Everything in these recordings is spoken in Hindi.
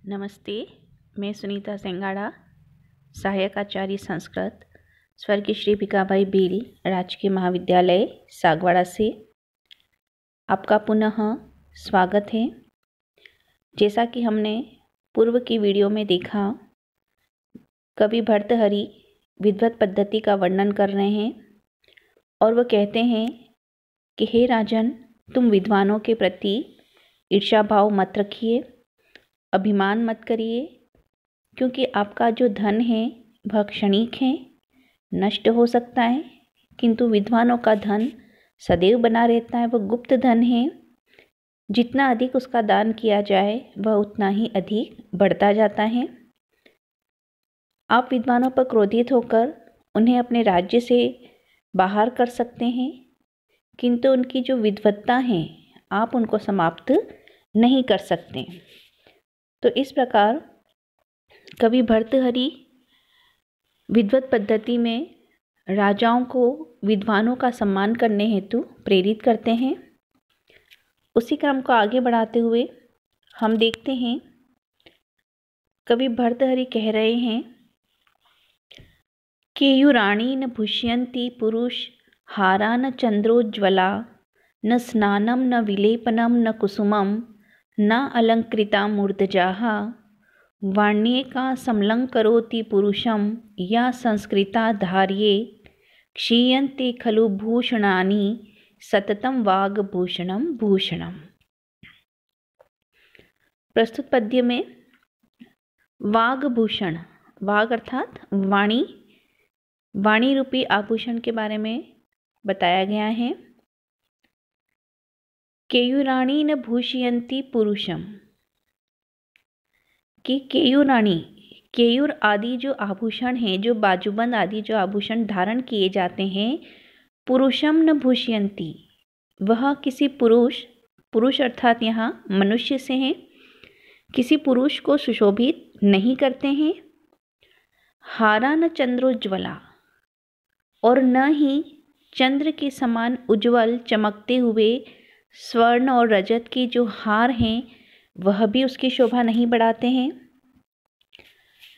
नमस्ते, मैं सुनीता सेंगाड़ा, सहायक आचार्य संस्कृत, स्वर्गीय श्री भिकाबाई बील राजकीय महाविद्यालय सागवाड़ा से आपका पुनः स्वागत है। जैसा कि हमने पूर्व की वीडियो में देखा, कवि भर्तृहरि विद्वत पद्धति का वर्णन कर रहे हैं और वह कहते हैं कि हे राजन, तुम विद्वानों के प्रति ईर्ष्या भाव मत रखिए, अभिमान मत करिए, क्योंकि आपका जो धन है वह क्षणिक है, नष्ट हो सकता है, किंतु विद्वानों का धन सदैव बना रहता है। वह गुप्त धन है, जितना अधिक उसका दान किया जाए वह उतना ही अधिक बढ़ता जाता है। आप विद्वानों पर क्रोधित होकर उन्हें अपने राज्य से बाहर कर सकते हैं, किंतु उनकी जो विद्वत्ता है आप उनको समाप्त नहीं कर सकते। तो इस प्रकार कवि भर्तृहरि विद्वत पद्धति में राजाओं को विद्वानों का सम्मान करने हेतु प्रेरित करते हैं। उसी क्रम को आगे बढ़ाते हुए हम देखते हैं, कवि भर्तृहरि कह रहे हैं, केयूराणी न भुष्यन्ति पुरुष हारा न चंद्रोज्ज्वला, न स्नानम न विलेपनम न कुसुमम, न अलंकृता मूर्धजाः, वाण्येका समलंकरोति पुरुषं या संस्कृता धार्ये, क्षीयन्ते खलु भूषणानि सततं वाग्भूषणं भूषणम्। प्रस्तुत पद्य में वाग्भूषण, वाग अर्थात वाणी, वाणी रूपी आभूषण के बारे में बताया गया है। केयूराणी न भूषयन्ति पुरुषम, कि केयूराणी, केयूर आदि जो आभूषण हैं, जो बाजूबंद आदि जो आभूषण धारण किए जाते हैं, पुरुषम न भूषयन्ति, वह किसी पुरुष अर्थात यहाँ मनुष्य से हैं, किसी पुरुष को सुशोभित नहीं करते हैं। हारा न चंद्रोज्ज्वला, और न ही चंद्र के समान उज्ज्वल चमकते हुए स्वर्ण और रजत के जो हार हैं वह भी उसकी शोभा नहीं बढ़ाते हैं।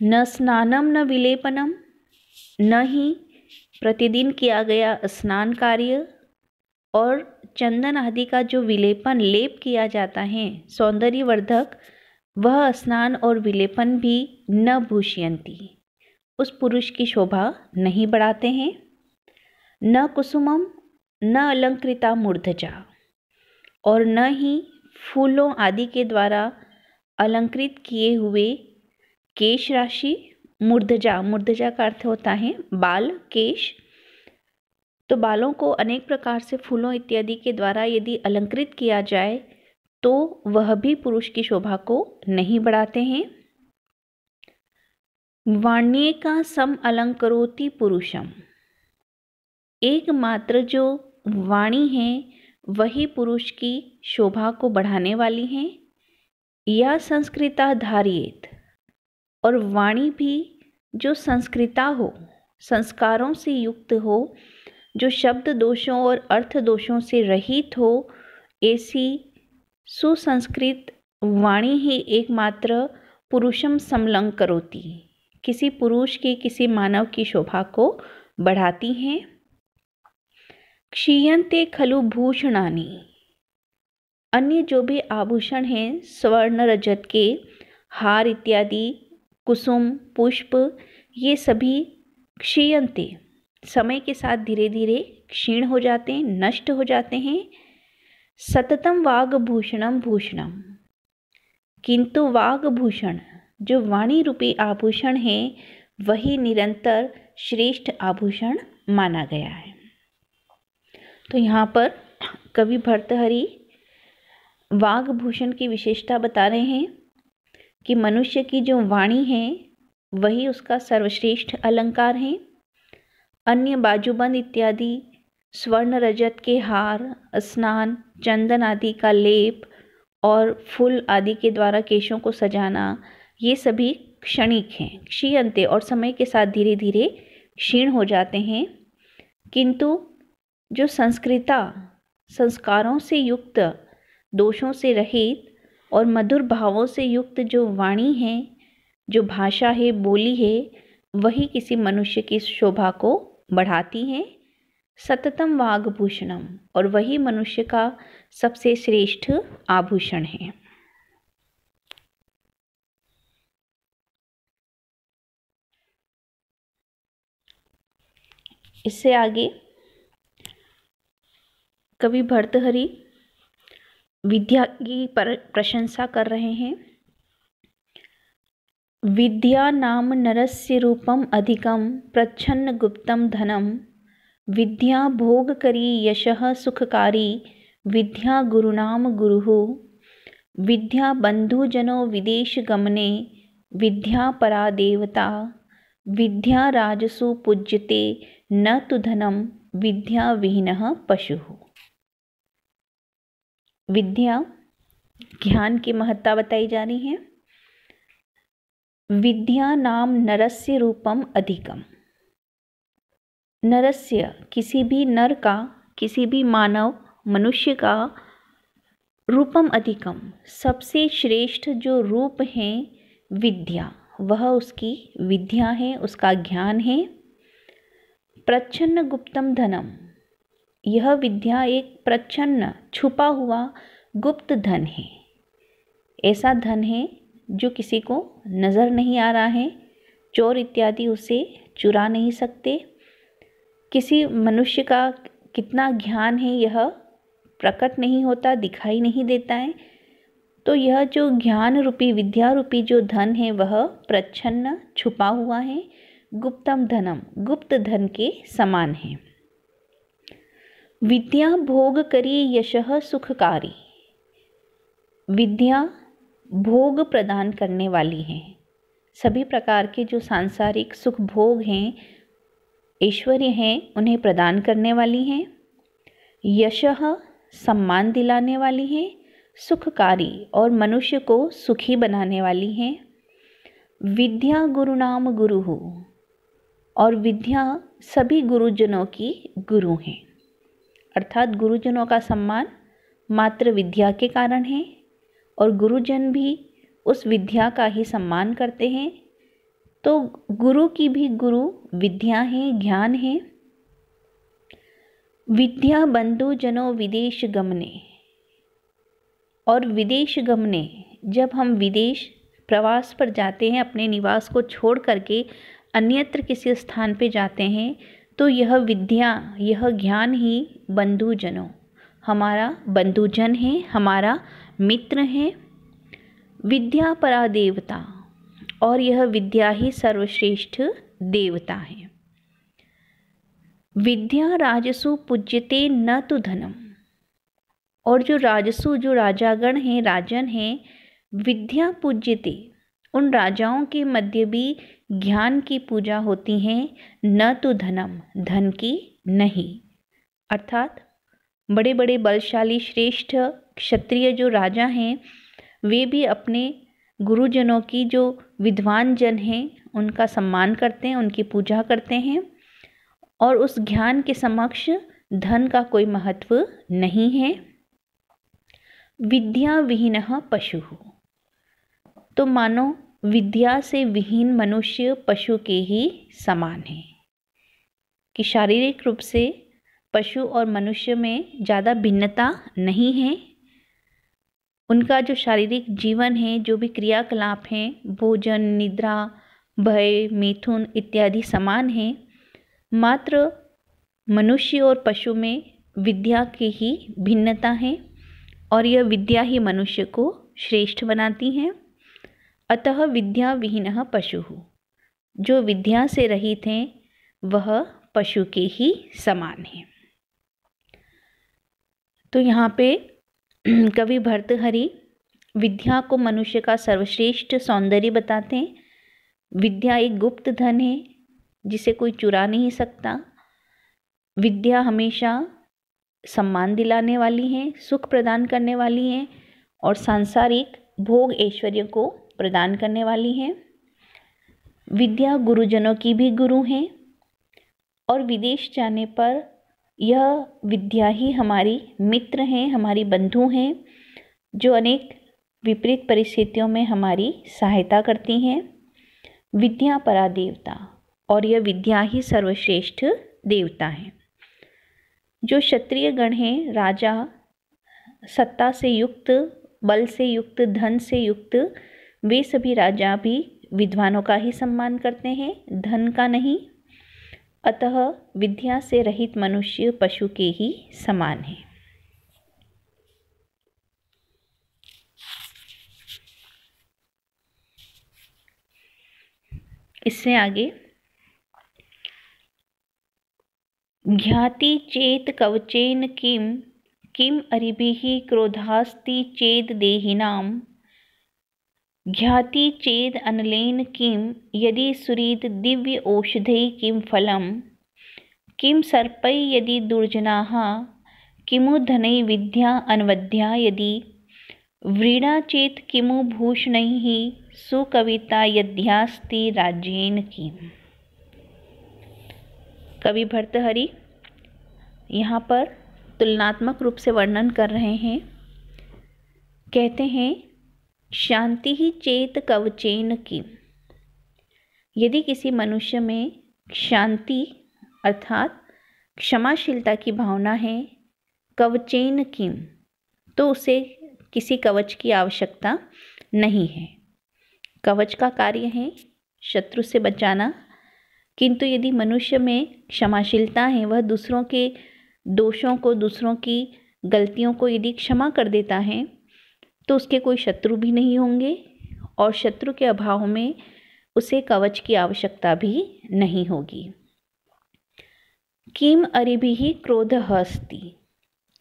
न स्नानम न विलेपनम, न ही प्रतिदिन किया गया स्नान कार्य और चंदन आदि का जो विलेपन लेप किया जाता है सौंदर्यवर्धक, वह स्नान और विलेपन भी न भूषयन्ति, उस पुरुष की शोभा नहीं बढ़ाते हैं। न कुसुमम न अलंकृता मूर्धजा, और न ही फूलों आदि के द्वारा अलंकृत किए हुए केश राशि, मूर्धजा, मूर्धजा का अर्थ होता है बाल, केश। तो बालों को अनेक प्रकार से फूलों इत्यादि के द्वारा यदि अलंकृत किया जाए तो वह भी पुरुष की शोभा को नहीं बढ़ाते हैं। वाण्येका सम अलंकरोति पुरुषम, एकमात्र जो वाणी है वही पुरुष की शोभा को बढ़ाने वाली है। या संस्कृता धार्येत, और वाणी भी जो संस्कृता हो, संस्कारों से युक्त हो, जो शब्द दोषों और अर्थ दोषों से रहित हो, ऐसी सुसंस्कृत वाणी ही एकमात्र पुरुषम समलंकरोति, किसी पुरुष की, किसी मानव की शोभा को बढ़ाती हैं। क्षीयन्ते खलु भूषणानि, अन्य जो भी आभूषण हैं स्वर्ण रजत के हार इत्यादि, कुसुम, पुष्प, ये सभी क्षीयन्ते, समय के साथ धीरे धीरे क्षीण हो जाते हैं, नष्ट हो जाते हैं। सततम वाग्भूषणम भूषणम, किंतु वाग्भूषण जो वाणी रूपी आभूषण है वही निरंतर श्रेष्ठ आभूषण माना गया है। तो यहाँ पर कवि भर्तृहरि वाग्भूषण की विशेषता बता रहे हैं कि मनुष्य की जो वाणी है वही उसका सर्वश्रेष्ठ अलंकार है। अन्य बाजूबंद इत्यादि स्वर्ण रजत के हार, स्नान, चंदन आदि का लेप और फूल आदि के द्वारा केशों को सजाना, ये सभी क्षणिक हैं, क्षीयन्ते, और समय के साथ धीरे धीरे क्षीण हो जाते हैं। किंतु जो संस्कृता, संस्कारों से युक्त, दोषों से रहित और मधुर भावों से युक्त जो वाणी है, जो भाषा है, बोली है, वही किसी मनुष्य की शोभा को बढ़ाती है। सततम वागभूषणम, और वही मनुष्य का सबसे श्रेष्ठ आभूषण है। इससे आगे कवि भर्तृहरि विद्या की प्रशंसा कर रहे हैं। विद्या नाम नरस्य रूपम अधिकम प्रच्छन्न गुप्तम धनम, विद्या भोग करी यशः सुखकारी, विद्या गुरुनाम गुरुः, विद्या बंधुजनो विदेश गमने, विद्या परा देवता, विद्या राजसु पूज्यते न तु धनम, विद्या विहीनः पशुः। विद्या ज्ञान की महत्ता बताई जा रही है। विद्या नाम नरस्य रूपम अधिकम। नरस्य किसी भी नर का, किसी भी मानव मनुष्य का, रूपम अधिकम सबसे श्रेष्ठ जो रूप है विद्या, वह उसकी विद्या है, उसका ज्ञान है। प्रच्छन्न गुप्तम धनम, यह विद्या एक प्रच्छन्न छुपा हुआ गुप्त धन है। ऐसा धन है जो किसी को नज़र नहीं आ रहा है, चोर इत्यादि उसे चुरा नहीं सकते। किसी मनुष्य का कितना ज्ञान है यह प्रकट नहीं होता, दिखाई नहीं देता है। तो यह जो ज्ञान रूपी, विद्या रूपी जो धन है वह प्रच्छन्न छुपा हुआ है, गुप्तम धनम गुप्त धन के समान है। विद्या भोग करी यशः सुखकारी, विद्या भोग प्रदान करने वाली है। सभी प्रकार के जो सांसारिक सुख भोग हैं, ऐश्वर्य हैं, उन्हें प्रदान करने वाली हैं। यशः सम्मान दिलाने वाली है, सुखकारी और मनुष्य को सुखी बनाने वाली है। विद्या गुरुनाम गुरुः, और विद्या सभी गुरुजनों की गुरु हैं। अर्थात गुरुजनों का सम्मान मात्र विद्या के कारण है, और गुरुजन भी उस विद्या का ही सम्मान करते हैं। तो गुरु की भी गुरु विद्या है, ज्ञान है। विद्या बंधु जनो विदेश गमने, और विदेश गमने, जब हम विदेश प्रवास पर जाते हैं, अपने निवास को छोड़ करके अन्यत्र किसी स्थान पे जाते हैं, तो यह विद्या, यह ज्ञान ही बंधुजनों, हमारा बंधुजन है, हमारा मित्र है। विद्या परा देवता, और यह विद्या ही सर्वश्रेष्ठ देवता है। विद्या राजसु पूज्यते न तु धनम, और जो राजसु, जो राजागण हैं, राजन हैं, विद्या पूज्यते, उन राजाओं के मध्य भी ज्ञान की पूजा होती है, न तो धनम धन की नहीं। अर्थात बड़े बड़े बलशाली श्रेष्ठ क्षत्रिय जो राजा हैं, वे भी अपने गुरुजनों की, जो विद्वान जन हैं, उनका सम्मान करते हैं, उनकी पूजा करते हैं, और उस ज्ञान के समक्ष धन का कोई महत्व नहीं है। विद्या विहीनः पशुः, तो मानो विद्या से विहीन मनुष्य पशु के ही समान है, कि शारीरिक रूप से पशु और मनुष्य में ज़्यादा भिन्नता नहीं है। उनका जो शारीरिक जीवन है, जो भी क्रियाकलाप हैं, भोजन, निद्रा, भय, मैथुन इत्यादि समान हैं। मात्र मनुष्य और पशु में विद्या की ही भिन्नता है, और यह विद्या ही मनुष्य को श्रेष्ठ बनाती है। अतः विद्या विहीनः पशुः, जो विद्या से रहित हैं वह पशु के ही समान है। तो यहाँ पे कवि भर्तृहरि विद्या को मनुष्य का सर्वश्रेष्ठ सौंदर्य बताते हैं। विद्या एक गुप्त धन है जिसे कोई चुरा नहीं सकता। विद्या हमेशा सम्मान दिलाने वाली है, सुख प्रदान करने वाली है, और सांसारिक भोग ऐश्वर्य को प्रदान करने वाली है। विद्या गुरुजनों की भी गुरु है, और विदेश जाने पर यह विद्या ही हमारी मित्र हैं, हमारी बंधु हैं, जो अनेक विपरीत परिस्थितियों में हमारी सहायता करती हैं। विद्या परा देवता, और यह विद्या ही सर्वश्रेष्ठ देवता है। जो क्षत्रिय गण हैं, राजा सत्ता से युक्त, बल से युक्त, धन से युक्त, वे सभी राजा भी विद्वानों का ही सम्मान करते हैं, धन का नहीं। अतः विद्या से रहित मनुष्य पशु के ही समान है। इससे आगे, ज्ञाति चेत कवचेन किम किम अरिभिः क्रोधास्ति चेद देहिनाम, ज्ञाति चेद अनलेन किम यदि सुरीद दिव्य औषधै किम फलम, किम सर्पै यदि दुर्जनाः किमु धनै विद्या अनवद्या यदि, व्रीडा चेत किमु भूषणैः सुकविता यद्यास्ति राज्येन किम। कवि भर्तृहरि यहाँ पर तुलनात्मक रूप से वर्णन कर रहे हैं। कहते हैं, शांति ही चेत कवचेन किम, यदि किसी मनुष्य में शांति अर्थात क्षमाशीलता की भावना है, कवचेन किम, तो उसे किसी कवच की आवश्यकता नहीं है। कवच का कार्य है शत्रु से बचाना, किंतु यदि मनुष्य में क्षमाशीलता है, वह दूसरों के दोषों को, दूसरों की गलतियों को यदि क्षमा कर देता है, तो उसके कोई शत्रु भी नहीं होंगे, और शत्रु के अभाव में उसे कवच की आवश्यकता भी नहीं होगी। किम अरिभिः क्रोधः अस्ति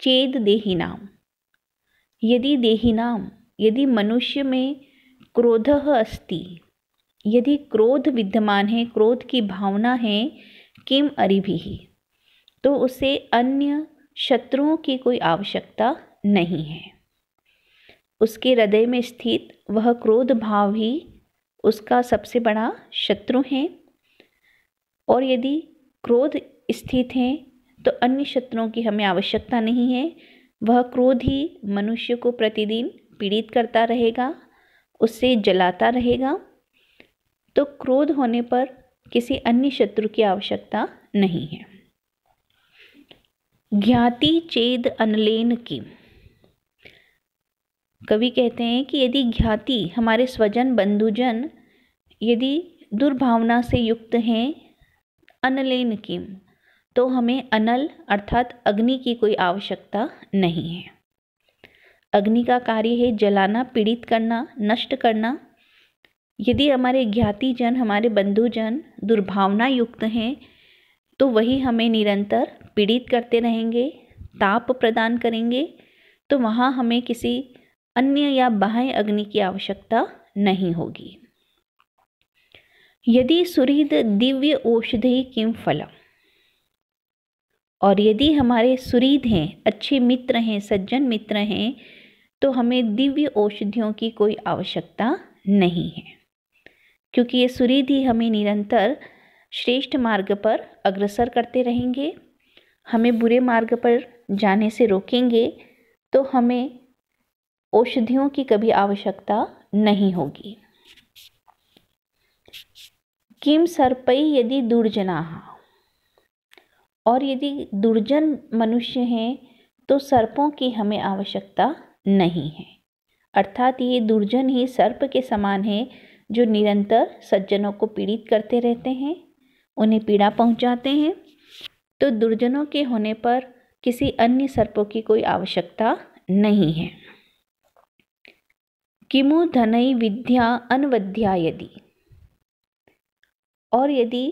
चेद देहिनाम, यदि देहिनाम, यदि मनुष्य में क्रोधः अस्ति, यदि क्रोध विद्यमान है, क्रोध की भावना है, किम अरिभिः, तो उसे अन्य शत्रुओं की कोई आवश्यकता नहीं है। उसके हृदय में स्थित वह क्रोध भाव ही उसका सबसे बड़ा शत्रु है, और यदि क्रोध स्थित है तो अन्य शत्रुओं की हमें आवश्यकता नहीं है। वह क्रोध ही मनुष्य को प्रतिदिन पीड़ित करता रहेगा, उससे जलाता रहेगा, तो क्रोध होने पर किसी अन्य शत्रु की आवश्यकता नहीं है। ज्ञाति चेद अनलेन किम, कवि कहते हैं कि यदि ज्ञाति हमारे स्वजन बंधुजन यदि दुर्भावना से युक्त हैं, अनलेन किम, तो हमें अनल अर्थात अग्नि की कोई आवश्यकता नहीं है। अग्नि का कार्य है जलाना, पीड़ित करना, नष्ट करना। यदि हमारे ज्ञातिजन, हमारे बंधुजन दुर्भावना युक्त हैं, तो वही हमें निरंतर पीड़ित करते रहेंगे, ताप प्रदान करेंगे, तो वहाँ हमें किसी अन्य या बाह्य अग्नि की आवश्यकता नहीं होगी। यदि सुहृद दिव्य औषधि किम फलम, और यदि हमारे सुहृद हैं, अच्छे मित्र हैं, सज्जन मित्र हैं, तो हमें दिव्य औषधियों की कोई आवश्यकता नहीं है, क्योंकि ये सुहृद ही हमें निरंतर श्रेष्ठ मार्ग पर अग्रसर करते रहेंगे, हमें बुरे मार्ग पर जाने से रोकेंगे, तो हमें औषधियों की कभी आवश्यकता नहीं होगी। किम सर्पै यदि दुर्जनाः, और यदि दुर्जन मनुष्य हैं तो सर्पों की हमें आवश्यकता नहीं है। अर्थात ये दुर्जन ही सर्प के समान है, जो निरंतर सज्जनों को पीड़ित करते रहते हैं, उन्हें पीड़ा पहुंचाते हैं, तो दुर्जनों के होने पर किसी अन्य सर्पों की कोई आवश्यकता नहीं है। किमु धनै विद्या अनवद्या यदि, और यदि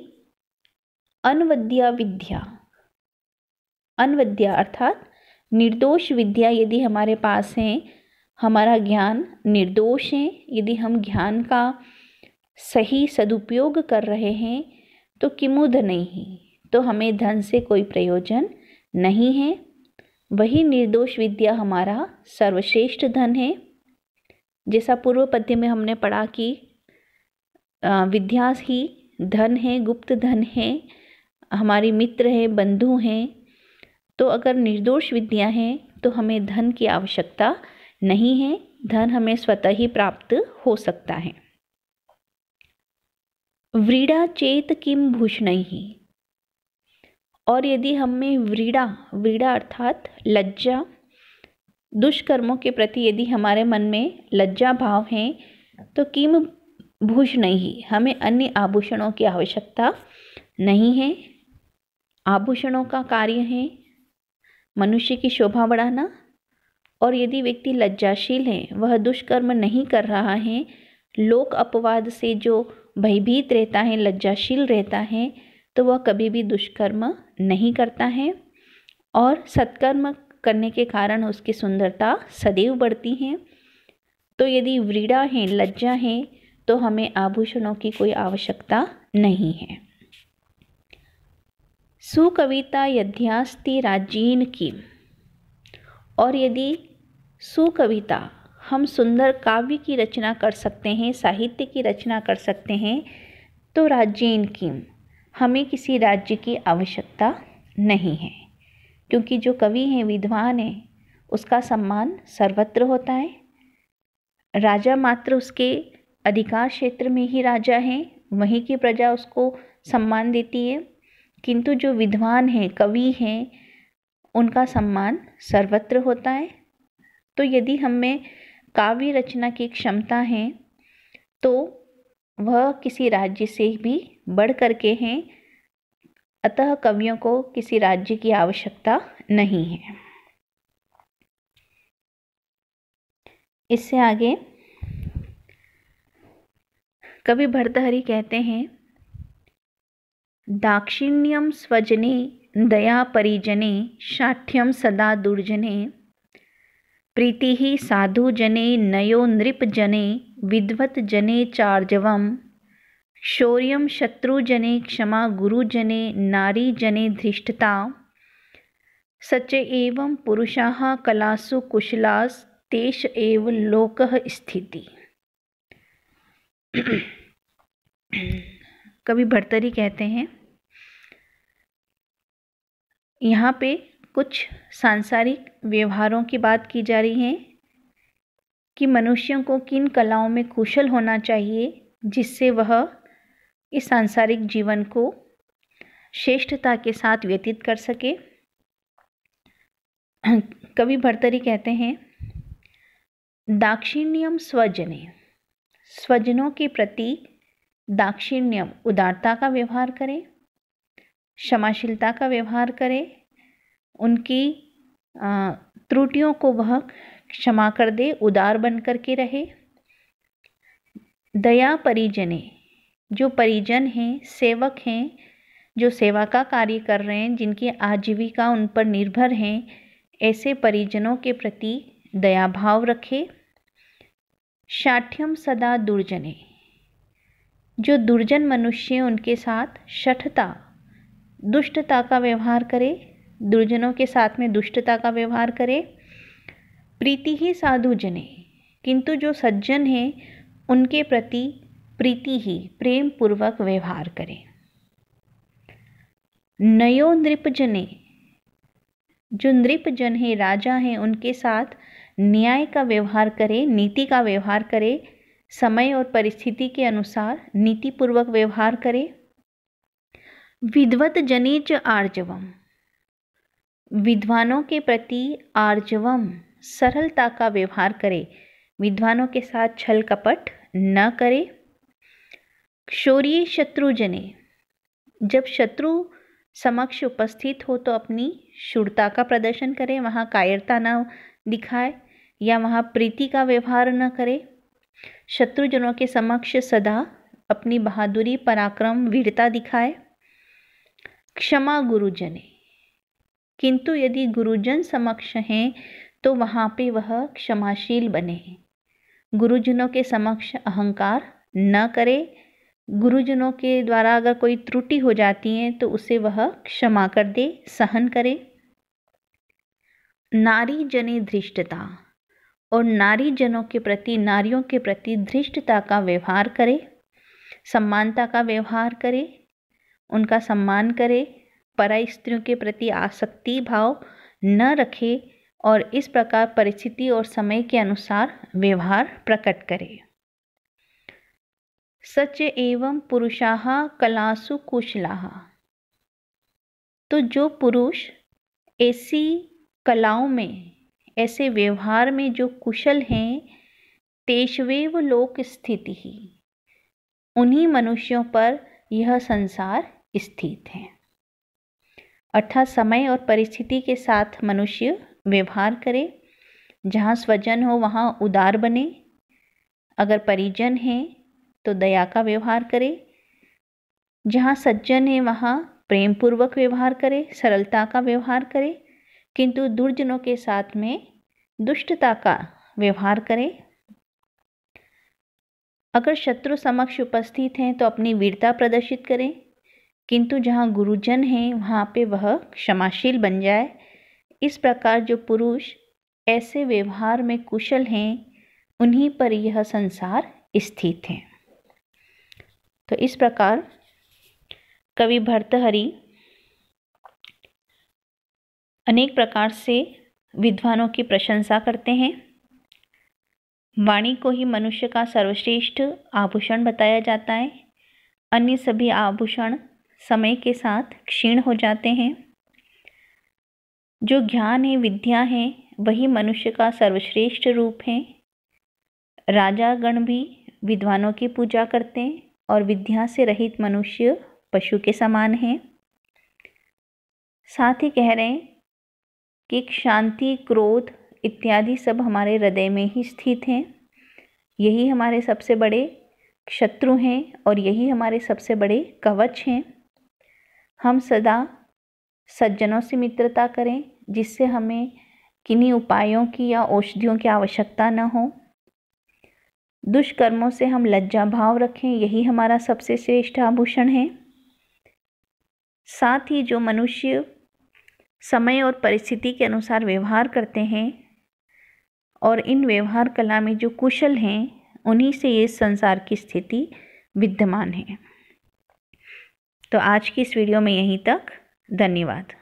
अनवद्या विद्या, अनवद्या अर्थात निर्दोष विद्या यदि हमारे पास है, हमारा ज्ञान निर्दोष है, यदि हम ज्ञान का सही सदुपयोग कर रहे हैं, तो किमु धनैहि, तो हमें धन से कोई प्रयोजन नहीं है। वही निर्दोष विद्या हमारा सर्वश्रेष्ठ धन है। जैसा पूर्व पद्य में हमने पढ़ा कि विद्या ही धन है, गुप्त धन है, हमारी मित्र है, बंधु हैं। तो अगर निर्दोष विद्या है तो हमें धन की आवश्यकता नहीं है, धन हमें स्वतः ही प्राप्त हो सकता है। व्रीड़ा चेत किम भूषणैः, और यदि हमें व्रीड़ा अर्थात लज्जा, दुष्कर्मों के प्रति यदि हमारे मन में लज्जा भाव है तो किम भूषणैः, हमें अन्य आभूषणों की आवश्यकता नहीं है। आभूषणों का कार्य है मनुष्य की शोभा बढ़ाना, और यदि व्यक्ति लज्जाशील है, वह दुष्कर्म नहीं कर रहा है, लोक अपवाद से जो भयभीत रहता है, लज्जाशील रहता है, तो वह कभी भी दुष्कर्म नहीं करता है, और सत्कर्म करने के कारण उसकी सुंदरता सदैव बढ़ती है। तो यदि व्रीड़ा है, लज्जा है, तो हमें आभूषणों की कोई आवश्यकता नहीं है। सुकविता यद्यास्ति राज्येन किम, और यदि सुकविता, हम सुंदर काव्य की रचना कर सकते हैं, साहित्य की रचना कर सकते हैं, तो राज्येन किम, हमें किसी राज्य की आवश्यकता नहीं है, क्योंकि जो कवि हैं, विद्वान हैं, उसका सम्मान सर्वत्र होता है। राजा मात्र उसके अधिकार क्षेत्र में ही राजा हैं, वहीं की प्रजा उसको सम्मान देती है, किंतु जो विद्वान हैं, कवि हैं, उनका सम्मान सर्वत्र होता है। तो यदि हमें काव्य रचना की क्षमता है तो वह किसी राज्य से भी बढ़ करके हैं, अतः कवियों को किसी राज्य की आवश्यकता नहीं है। इससे आगे कवि भर्तृहरि कहते हैं, दाक्षिण्यम स्वजने दया परिजने शाठ्यम सदा दुर्जने प्रीतिः साधु जने नयो नृप जने विद्वत जने चार्जवम शौर्यम शत्रुजने क्षमा गुरुजने नारी जने धृष्टता सच एवं पुरुषाः कलासु कुशलास्तेष एव लोकः स्थिति। कवि भर्तृहरि कहते हैं, यहाँ पे कुछ सांसारिक व्यवहारों की बात की जा रही है कि मनुष्यों को किन कलाओं में कुशल होना चाहिए जिससे वह इस सांसारिक जीवन को श्रेष्ठता के साथ व्यतीत कर सके। कवि भर्तृहरि कहते हैं, दाक्षिण्यम स्वजने, स्वजनों के प्रति दाक्षिण्यम उदारता का व्यवहार करें, क्षमाशीलता का व्यवहार करें, उनकी त्रुटियों को वह क्षमा कर दे, उदार बन करके रहे। दया परिजने, जो परिजन हैं, सेवक हैं, जो सेवा का कार्य कर रहे हैं, जिनकी आजीविका उन पर निर्भर हैं, ऐसे परिजनों के प्रति दया भाव रखे। शाठ्यम सदा दुर्जने, जो दुर्जन मनुष्य उनके साथ शठता, दुष्टता का व्यवहार करे, दुर्जनों के साथ में दुष्टता का व्यवहार करे। प्रीति ही साधु जने, किंतु जो सज्जन हैं उनके प्रति प्रीति ही, प्रेम पूर्वक व्यवहार करें। नयो नृप जने, जो नृप जन है, राजा हैं, उनके साथ न्याय का व्यवहार करे, नीति का व्यवहार करे, समय और परिस्थिति के अनुसार नीतिपूर्वक व्यवहार करे। विद्वत जने च आर्जवम, विद्वानों के प्रति आर्जवम, सरलता का व्यवहार करे, विद्वानों के साथ छल कपट न करे। शौर्य शत्रुजने, जब शत्रु समक्ष उपस्थित हो तो अपनी शूरता का प्रदर्शन करे, वहाँ कायरता न दिखाए या वहाँ प्रीति का व्यवहार न करे। शत्रुजनों के समक्ष सदा अपनी बहादुरी, पराक्रम, वीरता दिखाए। क्षमा गुरुजने, किंतु यदि गुरुजन समक्ष हैं तो वहाँ पे वह क्षमाशील बने, गुरुजनों के समक्ष अहंकार न करे, गुरुजनों के द्वारा अगर कोई त्रुटि हो जाती है तो उसे वह क्षमा कर दे, सहन करे। नारी जने धृष्टता, और नारी जनों के प्रति, नारियों के प्रति धृष्टता का व्यवहार करे, समानता का व्यवहार करे, उनका सम्मान करे, पराई स्त्रियों के प्रति आसक्ति भाव न रखे और इस प्रकार परिस्थिति और समय के अनुसार व्यवहार प्रकट करे। सच एवं पुरुषाः कलासु कुशलाः। तो जो पुरुष ऐसी कलाओं में, ऐसे व्यवहार में जो कुशल हैं, तेष्वेव लोक स्थितिः, उन्हीं मनुष्यों पर यह संसार स्थित है। अर्थात समय और परिस्थिति के साथ मनुष्य व्यवहार करे। जहाँ स्वजन हो वहाँ उदार बने, अगर परिजन हैं तो दया का व्यवहार करे, जहाँ सज्जन है वहाँ प्रेम पूर्वक व्यवहार करे, सरलता का व्यवहार करे, किंतु दुर्जनों के साथ में दुष्टता का व्यवहार करे। अगर शत्रु समक्ष उपस्थित हैं तो अपनी वीरता प्रदर्शित करें, किंतु जहाँ गुरुजन हैं वहाँ पे वह क्षमाशील बन जाए। इस प्रकार जो पुरुष ऐसे व्यवहार में कुशल हैं, उन्हीं पर यह संसार स्थित है। तो इस प्रकार कवि भर्तृहरि अनेक प्रकार से विद्वानों की प्रशंसा करते हैं। वाणी को ही मनुष्य का सर्वश्रेष्ठ आभूषण बताया जाता है। अन्य सभी आभूषण समय के साथ क्षीण हो जाते हैं। जो ज्ञान है, विद्या है, वही मनुष्य का सर्वश्रेष्ठ रूप है। राजा गण भी विद्वानों की पूजा करते हैं और विद्या से रहित मनुष्य पशु के समान है। साथ ही कह रहे हैं कि शांति, क्रोध इत्यादि सब हमारे हृदय में ही स्थित हैं। यही हमारे सबसे बड़े शत्रु हैं और यही हमारे सबसे बड़े कवच हैं। हम सदा सज्जनों से मित्रता करें, जिससे हमें किन्हीं उपायों की या औषधियों की आवश्यकता न हो। दुष्कर्मों से हम लज्जा भाव रखें, यही हमारा सबसे श्रेष्ठ आभूषण है। साथ ही जो मनुष्य समय और परिस्थिति के अनुसार व्यवहार करते हैं और इन व्यवहार कला में जो कुशल हैं, उन्हीं से ये संसार की स्थिति विद्यमान है। तो आज की इस वीडियो में यहीं तक। धन्यवाद।